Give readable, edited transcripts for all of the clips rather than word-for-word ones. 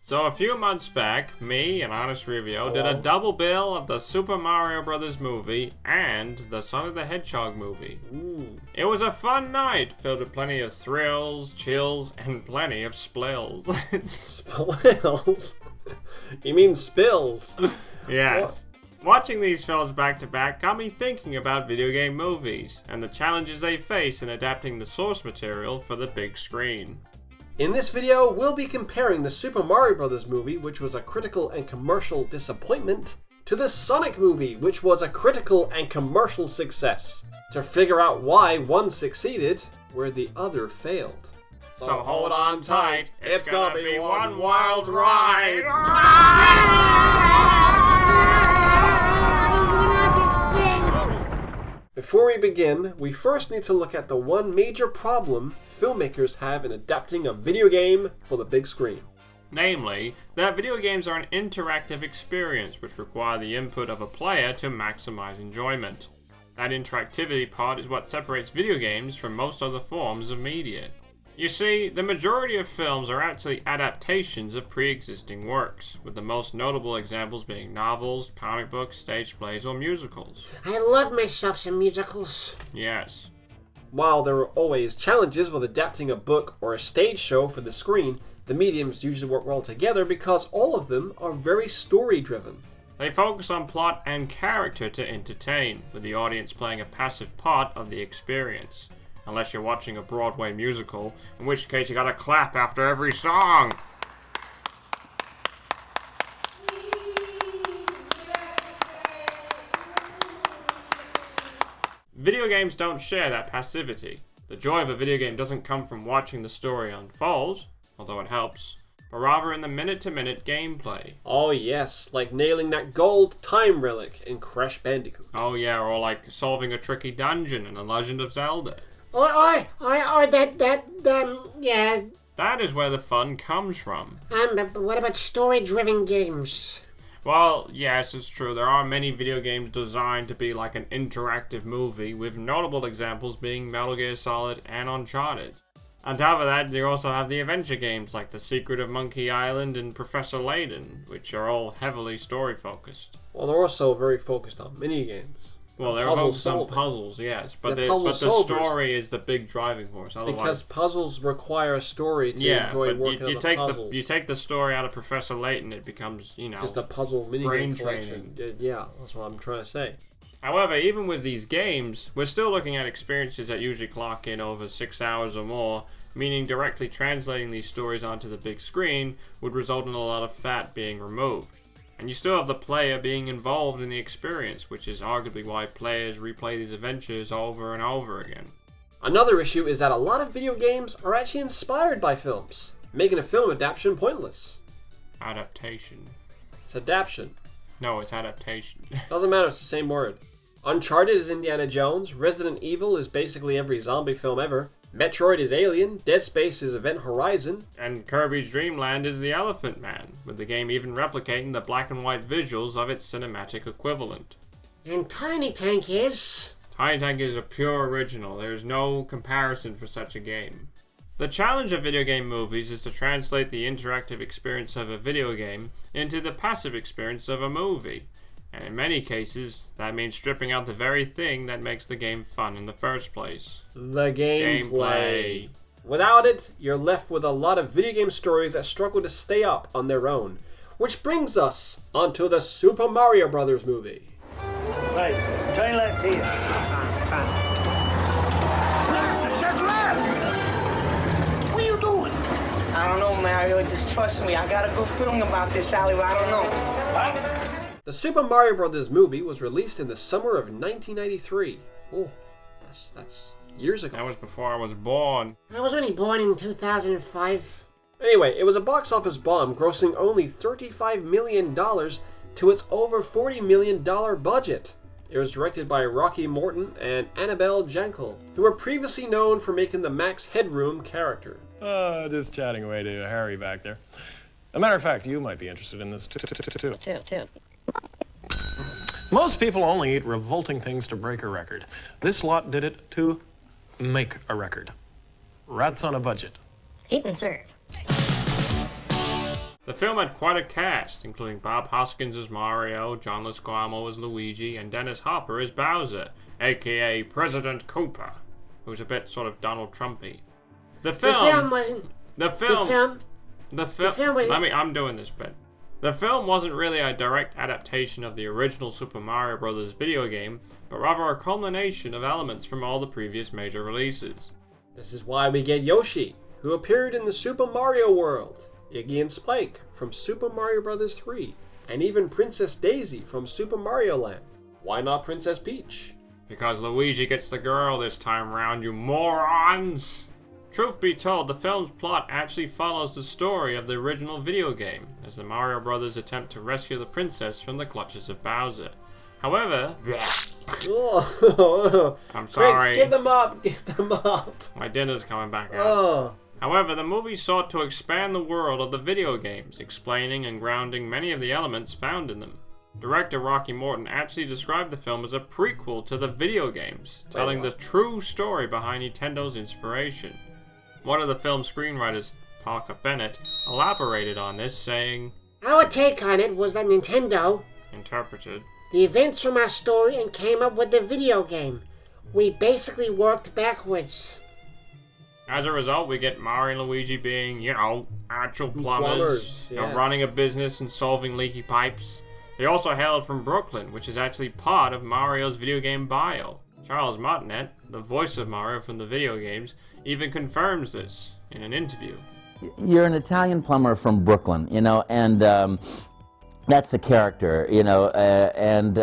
So a few months back, me and Honest Review did a double bill of the Super Mario Bros. Movie and the Sonic the Hedgehog movie. Ooh. It was a fun night, filled with plenty of thrills, chills, and plenty of splills. Spills? You mean spills? Yes. Watching these films back to back got me thinking about video game movies, and the challenges they face in adapting the source material for the big screen. In this video, we'll be comparing the Super Mario Bros. Movie, which was a critical and commercial disappointment, to the Sonic movie, which was a critical and commercial success, to figure out why one succeeded where the other failed. So hold on tight, it's gonna be one wild ride! Before we begin, we first need to look at the one major problem filmmakers have in adapting a video game for the big screen. Namely, that video games are an interactive experience which require the input of a player to maximize enjoyment. That interactivity part is what separates video games from most other forms of media. You see, the majority of films are actually adaptations of pre-existing works, with the most notable examples being novels, comic books, stage plays, or musicals. I love myself some musicals. Yes. While there are always challenges with adapting a book or a stage show for the screen, the mediums usually work well together because all of them are very story-driven. They focus on plot and character to entertain, with the audience playing a passive part of the experience. Unless you're watching a Broadway musical, in which case you gotta clap after every song. Video games don't share that passivity. The joy of a video game doesn't come from watching the story unfold, although it helps, but rather in the minute-to-minute gameplay. Oh yes, like nailing that gold time relic in Crash Bandicoot. Oh yeah, or like solving a tricky dungeon in The Legend of Zelda. Yeah. That is where the fun comes from. But what about story-driven games? Well, yes, it's true. There are many video games designed to be like an interactive movie, with notable examples being Metal Gear Solid and Uncharted. On top of that, you also have the adventure games like The Secret of Monkey Island and Professor Layton, which are all heavily story-focused. Well, they're also very focused on mini-games. Well, they're focused on puzzles, yes, but the story is the big driving force. Otherwise, because puzzles require a story to enjoy working on the puzzles. You take the story out of Professor Layton, it becomes, just a puzzle mini-game collection. Yeah, that's what I'm trying to say. However, even with these games, we're still looking at experiences that usually clock in over 6 hours or more, meaning directly translating these stories onto the big screen would result in a lot of fat being removed. And you still have the player being involved in the experience, which is arguably why players replay these adventures over and over again. Another issue is that a lot of video games are actually inspired by films, making a film adaptation pointless. Adaptation. It's adaptation. No, it's adaptation. Doesn't matter, it's the same word. Uncharted is Indiana Jones, Resident Evil is basically every zombie film ever, Metroid is Alien, Dead Space is Event Horizon, and Kirby's Dream Land is The Elephant Man, with the game even replicating the black and white visuals of its cinematic equivalent. And Tiny Tank is... Tiny Tank is a pure original. There's no comparison for such a game. The challenge of video game movies is to translate the interactive experience of a video game into the passive experience of a movie. And in many cases, that means stripping out the very thing that makes the game fun in the first place. The gameplay. Without it, you're left with a lot of video game stories that struggle to stay up on their own. Which brings us onto the Super Mario Bros. Movie. Right, turn left here. I said left! What are you doing? I don't know, Mario. Just trust me. I got a good feeling about this alleyway. I don't know. What? The Super Mario Bros. Movie was released in the summer of 1993. Oh, that's years ago. That was before I was born. I was only born in 2005. Anyway, it was a box office bomb, grossing only $35 million to its over $40 million budget. It was directed by Rocky Morton and Annabelle Jankel, who were previously known for making the Max Headroom character. Just chatting away to Harry back there. As a matter of fact, you might be interested in this too. Most people only eat revolting things to break a record. This lot did it to make a record. Rats on a budget. Eat and serve. The film had quite a cast, including Bob Hoskins as Mario, John Leguizamo as Luigi, and Dennis Hopper as Bowser, aka President Cooper, who's a bit sort of Donald Trumpy. The film wasn't. I'm doing this bit. The film wasn't really a direct adaptation of the original Super Mario Bros. Video game, but rather a culmination of elements from all the previous major releases. This is why we get Yoshi, who appeared in the Super Mario World, Iggy and Spike from Super Mario Bros. 3, and even Princess Daisy from Super Mario Land. Why not Princess Peach? Because Luigi gets the girl this time round, you morons! Truth be told, the film's plot actually follows the story of the original video game, as the Mario Brothers attempt to rescue the princess from the clutches of Bowser. However, I'm sorry. Tricks, get them up! My dinner's coming back out. However, the movie sought to expand the world of the video games, explaining and grounding many of the elements found in them. Director Rocky Morton actually described the film as a prequel to the video games, telling the true story behind Nintendo's inspiration. One of the film's screenwriters, Parker Bennett, elaborated on this, saying, Our take on it was that Nintendo interpreted the events from our story and came up with the video game. We basically worked backwards. As a result, we get Mario and Luigi being, actual plumbers, yes. Running a business and solving leaky pipes. They also hailed from Brooklyn, which is actually part of Mario's video game bio. Charles Martinet, the voice of Mario from the video games, even confirms this in an interview. You're an Italian plumber from Brooklyn, and that's the character, and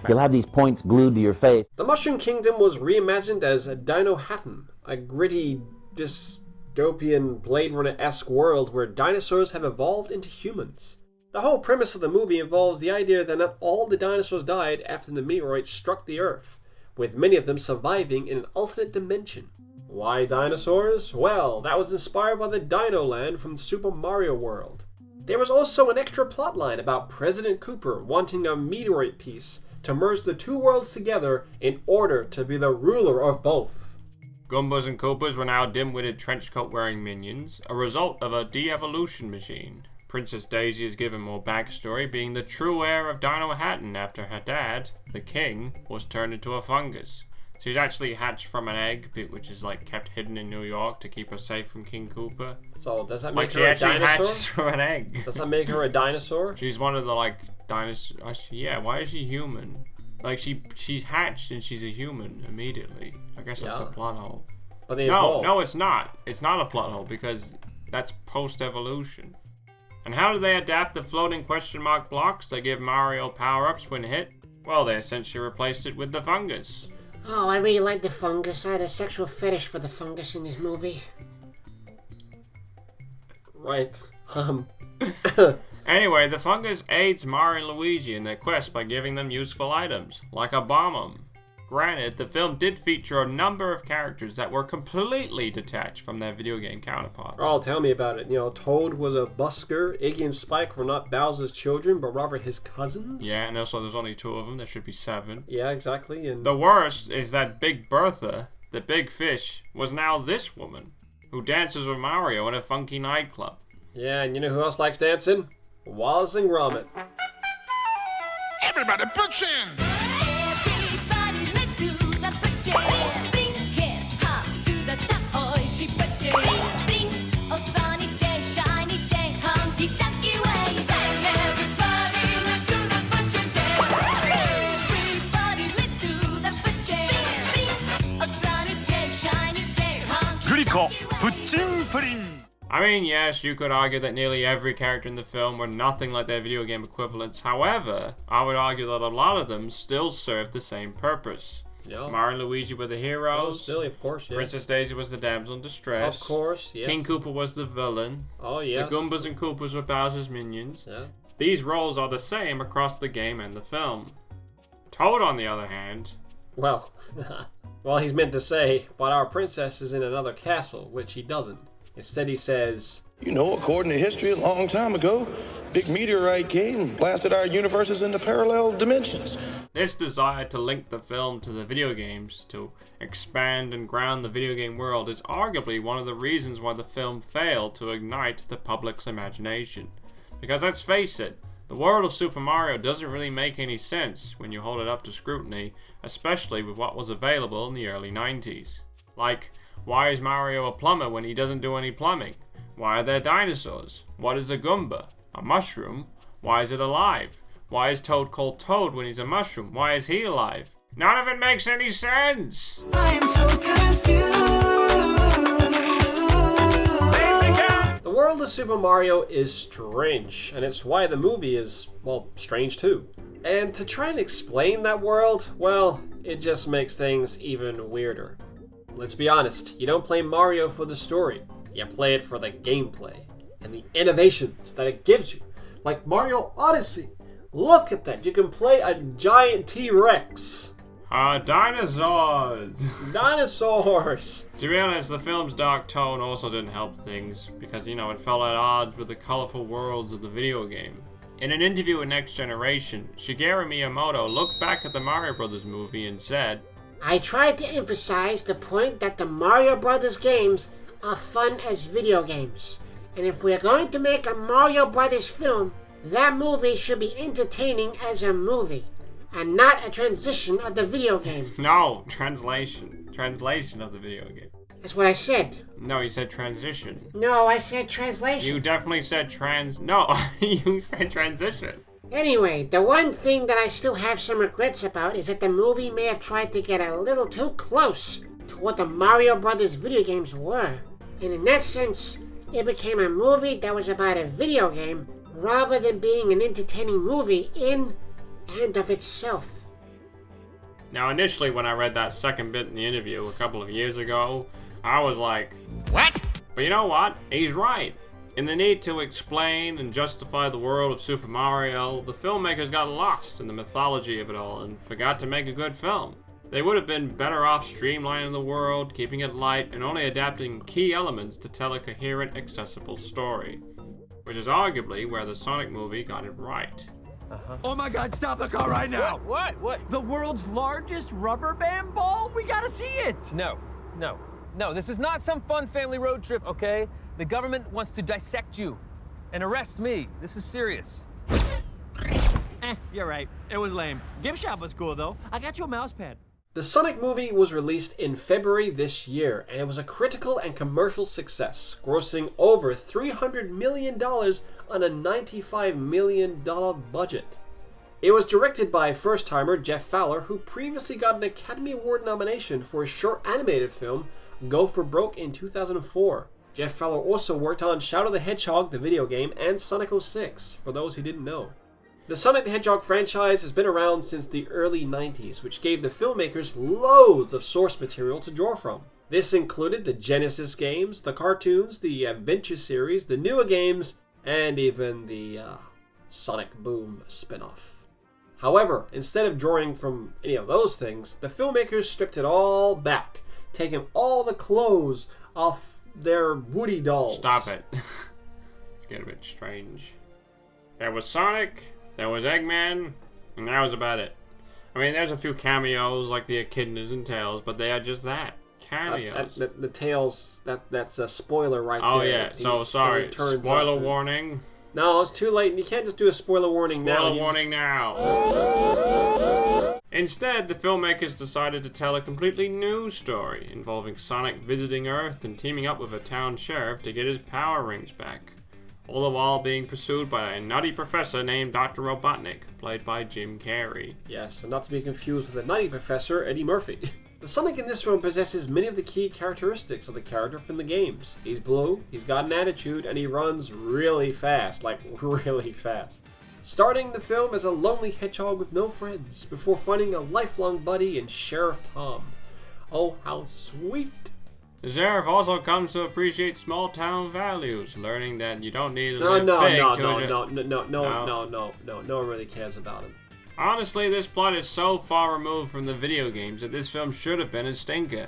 you'll have these points glued to your face. The Mushroom Kingdom was reimagined as Dino Hatton, a gritty, dystopian, Blade Runner-esque world where dinosaurs have evolved into humans. The whole premise of the movie involves the idea that not all the dinosaurs died after the meteorite struck the Earth, with many of them surviving in an alternate dimension. Why dinosaurs? Well, that was inspired by the Dino Land from Super Mario World. There was also an extra plotline about President Cooper wanting a meteorite piece to merge the two worlds together in order to be the ruler of both. Goombas and Koopas were now dim-witted trenchcoat-wearing minions, a result of a de-evolution machine. Princess Daisy is given more backstory, being the true heir of Dino Hatton after her dad, the king, was turned into a fungus. She's actually hatched from an egg, which is kept hidden in New York to keep her safe from King Koopa. So does that make she her a actually dinosaur? hatches from an egg. Does that make her a dinosaur? She's one of the dinosaurs. Yeah, why is she human? She's hatched and she's a human immediately. I guess that's a plot hole. But they no, it's not. It's not a plot hole because that's post-evolution. And how do they adapt the floating question mark blocks that give Mario power-ups when hit? Well, they essentially replaced it with the fungus. Oh, I really like the fungus. I had a sexual fetish for the fungus in this movie. Right. Anyway, the fungus aids Mario and Luigi in their quest by giving them useful items, like a bomb. Granted, the film did feature a number of characters that were completely detached from their video game counterparts. Oh, tell me about it. Toad was a busker. Iggy and Spike were not Bowser's children, but rather his cousins. Yeah, and also there's only 2 of them. There should be 7. Yeah, exactly. And the worst is that Big Bertha, the big fish, was now this woman, who dances with Mario in a funky nightclub. Yeah, and you know who else likes dancing? Wallace and Gromit. Everybody push in! I mean, yes, you could argue that nearly every character in the film were nothing like their video game equivalents. However, I would argue that a lot of them still served the same purpose. Yeah. Mario and Luigi were the heroes. Oh, still, of course, yes. Princess Daisy was the damsel in distress. Of course, yes. King Koopa was the villain. Oh, yes. The Goombas and Koopas were Bowser's minions. Yeah. These roles are the same across the game and the film. Toad, on the other hand... Well, he's meant to say, but our princess is in another castle, which he doesn't. Instead he says, You know, according to history, a long time ago, a big meteorite came and blasted our universes into parallel dimensions. This desire to link the film to the video games, to expand and ground the video game world, is arguably one of the reasons why the film failed to ignite the public's imagination. Because let's face it, the world of Super Mario doesn't really make any sense when you hold it up to scrutiny, especially with what was available in the early 90s. Like, why is Mario a plumber when he doesn't do any plumbing? Why are there dinosaurs? What is a Goomba? A mushroom? Why is it alive? Why is Toad called Toad when he's a mushroom? Why is he alive? None of it makes any sense! I am so confused. The world of Super Mario is strange, and it's why the movie is, well, strange too. And to try and explain that world, well, it just makes things even weirder. Let's be honest, you don't play Mario for the story. You play it for the gameplay and the innovations that it gives you. Like Mario Odyssey. Look at that, you can play a giant T-Rex. Dinosaurs! Dinosaurs! To be honest, the film's dark tone also didn't help things, because, you know, it fell at odds with the colorful worlds of the video game. In an interview with Next Generation, Shigeru Miyamoto looked back at the Mario Bros. Movie and said, I tried to emphasize the point that the Mario Brothers games are fun as video games. And if we're going to make a Mario Brothers film, that movie should be entertaining as a movie, and not a transition of the video game. No, translation. Translation of the video game. That's what I said. No, you said transition. No, I said translation. You definitely said No, you said transition. Anyway, the one thing that I still have some regrets about is that the movie may have tried to get a little too close to what the Mario Brothers video games were. And in that sense, it became a movie that was about a video game rather than being an entertaining movie in and of itself. Now, initially when I read that second bit in the interview a couple of years ago, I was like, What? But you know what? He's right. In the need to explain and justify the world of Super Mario, the filmmakers got lost in the mythology of it all and forgot to make a good film. They would have been better off streamlining the world, keeping it light, and only adapting key elements to tell a coherent, accessible story. Which is arguably where the Sonic movie got it right. Oh my god, stop the car right now! What? The world's largest rubber band ball? We gotta see it! No, this is not some fun family road trip, okay? The government wants to dissect you and arrest me. This is serious. You're right. It was lame. Gift shop was cool, though. I got you a mouse pad. The Sonic movie was released in February this year, and it was a critical and commercial success, grossing over $300 million on a $95 million budget. It was directed by first-timer Jeff Fowler, who previously got an Academy Award nomination for his short animated film, Go for Broke, in 2004. Jeff Fowler also worked on Shadow the Hedgehog, the video game, and Sonic 06, for those who didn't know. The Sonic the Hedgehog franchise has been around since the early 90s, which gave the filmmakers loads of source material to draw from. This included the Genesis games, the cartoons, the Adventure series, the newer games, and even the Sonic Boom spin-off. However, instead of drawing from any of those things, the filmmakers stripped it all back, taking all the clothes off their Woody dolls. Stop it. It's getting a bit strange. There was Sonic, there was Eggman, and that was about it. I mean, there's a few cameos like the echidnas and Tails, but they are just that. Cameos. The Tails, that's a spoiler right there. Oh yeah, so sorry. Spoiler warning. No, it's too late. You can't just do a spoiler warning now. Spoiler warning now. Instead, the filmmakers decided to tell a completely new story involving Sonic visiting Earth and teaming up with a town sheriff to get his power rings back. All the while being pursued by a nutty professor named Dr. Robotnik, played by Jim Carrey. Yes, and not to be confused with the nutty professor, Eddie Murphy. The Sonic in this film possesses many of the key characteristics of the character from the games. He's blue, he's got an attitude, and he runs really fast, like really fast. Starting the film as a lonely hedgehog with no friends, before finding a lifelong buddy in Sheriff Tom. Oh, how sweet! The sheriff also comes to appreciate small town values, learning that you don't need to live big. No one really cares about him. Honestly, this plot is so far removed from the video games that this film should have been a stinker.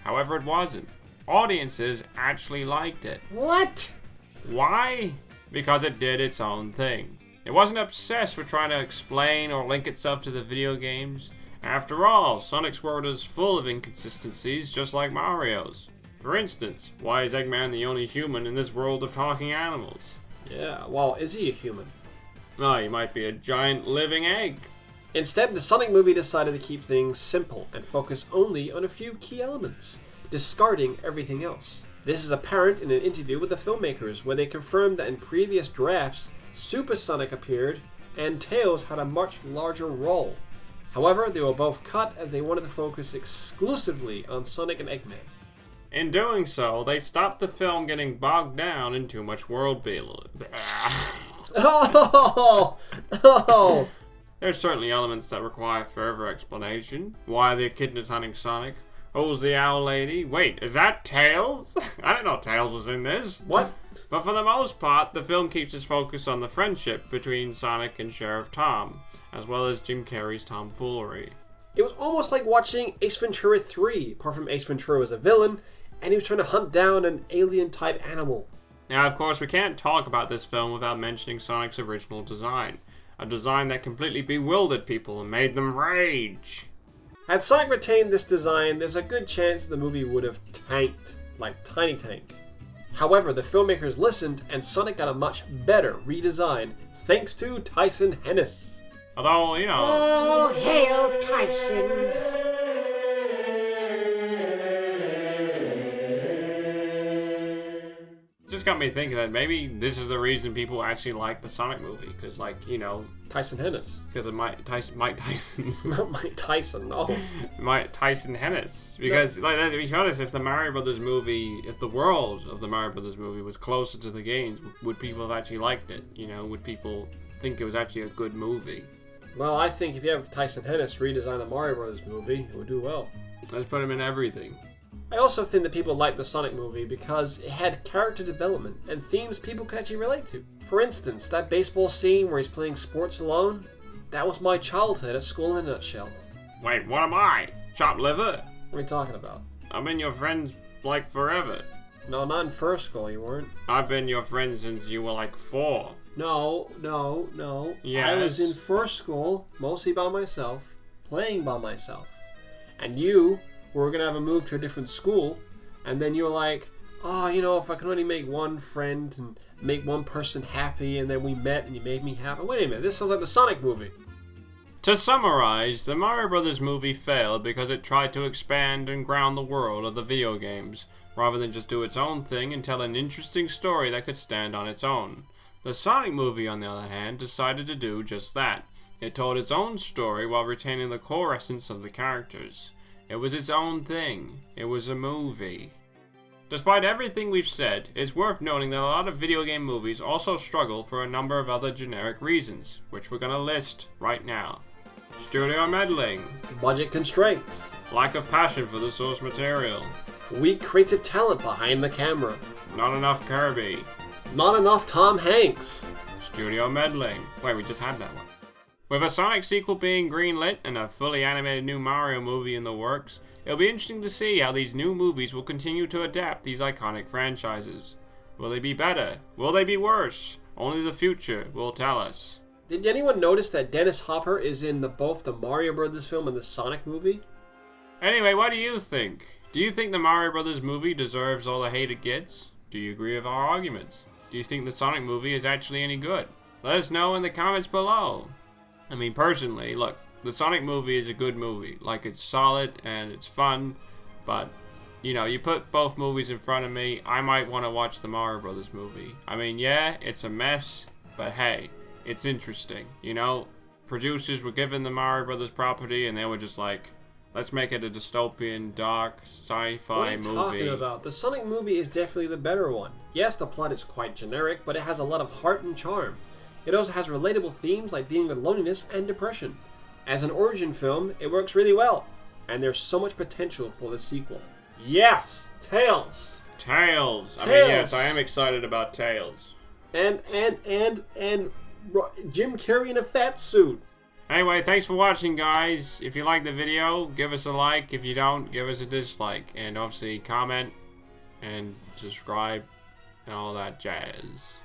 However, it wasn't. Audiences actually liked it. What? Why? Because it did its own thing. It wasn't obsessed with trying to explain or link itself to the video games. After all, Sonic's world is full of inconsistencies, just like Mario's. For instance, why is Eggman the only human in this world of talking animals? Yeah, well, is he a human? No, he might be a giant living egg. Instead, the Sonic movie decided to keep things simple and focus only on a few key elements, discarding everything else. This is apparent in an interview with the filmmakers, where they confirmed that in previous drafts, Super Sonic appeared, and Tails had a much larger role. However, they were both cut as they wanted to focus exclusively on Sonic and Eggman. In doing so, they stopped the film getting bogged down in too much world building. Oh! There's certainly elements that require further explanation. Why the echidna is hunting Sonic? Who's the owl lady? Wait, is that Tails? I didn't know Tails was in this. What? But for the most part, the film keeps its focus on the friendship between Sonic and Sheriff Tom, as well as Jim Carrey's tomfoolery. It was almost like watching Ace Ventura 3, apart from Ace Ventura was a villain, and he was trying to hunt down an alien-type animal. Now, of course, we can't talk about this film without mentioning Sonic's original design. A design that completely bewildered people and made them rage. Had Sonic retained this design, there's a good chance the movie would have tanked, like Tiny Tank. However, the filmmakers listened, and Sonic got a much better redesign, thanks to Tyson Hennis. Although, you know... Oh, hail Tyson! Just got me thinking that maybe this is the reason people actually like the Sonic movie, because, like, you know... Tyson Hennis. Because of Mike Tyson. Not Mike Tyson, no. Mike Tyson Hennis. Because, like, to be honest, if the Mario Brothers movie, if the world of the Mario Brothers movie was closer to the games, would people have actually liked it? You know, would people think it was actually a good movie? Well, I think if you have Tyson Hennis redesign the Mario Brothers movie, it would do well. Let's put him in everything. I also think that people liked the Sonic movie because it had character development and themes people could actually relate to. For instance, that baseball scene where he's playing sports alone, that was my childhood at school in a nutshell. Wait, what am I? Chopped liver? What are you talking about? I've been your friend, like, forever. No, not in first school, you weren't. I've been your friend since you were, like, 4. No. Yes. I was in first school, mostly by myself, playing by myself. And you were going to have a move to a different school, and then you were like, oh, you know, if I can only make one friend and make one person happy, and then we met and you made me happy. Wait a minute, this sounds like the Sonic movie. To summarize, the Mario Brothers movie failed because it tried to expand and ground the world of the video games, rather than just do its own thing and tell an interesting story that could stand on its own. The Sonic movie, on the other hand, decided to do just that. It told its own story while retaining the core essence of the characters. It was its own thing. It was a movie. Despite everything we've said, it's worth noting that a lot of video game movies also struggle for a number of other generic reasons, which we're gonna list right now. Studio meddling. Budget constraints. Lack of passion for the source material. Weak creative talent behind the camera. Not enough Kirby. Not enough Tom Hanks. Studio meddling. Wait, we just had that one. With a Sonic sequel being greenlit and a fully animated new Mario movie in the works, it'll be interesting to see how these new movies will continue to adapt these iconic franchises. Will they be better? Will they be worse? Only the future will tell us. Did anyone notice that Dennis Hopper is in both the Mario Brothers film and the Sonic movie? Anyway, what do you think? Do you think the Mario Brothers movie deserves all the hate it gets? Do you agree with our arguments? Do you think the Sonic movie is actually any good? Let us know in the comments below. I mean, personally, look, the Sonic movie is a good movie. Like, it's solid and it's fun, but, you know, you put both movies in front of me, I might want to watch the Mario Brothers movie. I mean, yeah, it's a mess, but hey, it's interesting, you know? Producers were given the Mario Brothers property and they were just like, let's make it a dystopian, dark, sci-fi movie. What are you talking about? The Sonic movie is definitely the better one. Yes, the plot is quite generic, but it has a lot of heart and charm. It also has relatable themes like dealing with loneliness and depression. As an origin film, it works really well, and there's so much potential for the sequel. Yes! Tails! Tails! I mean, yes, I am excited about Tails. And Jim Carrey in a fat suit. Anyway, thanks for watching, guys. If you like the video, give us a like. If you don't, give us a dislike. And obviously, comment and subscribe and all that jazz.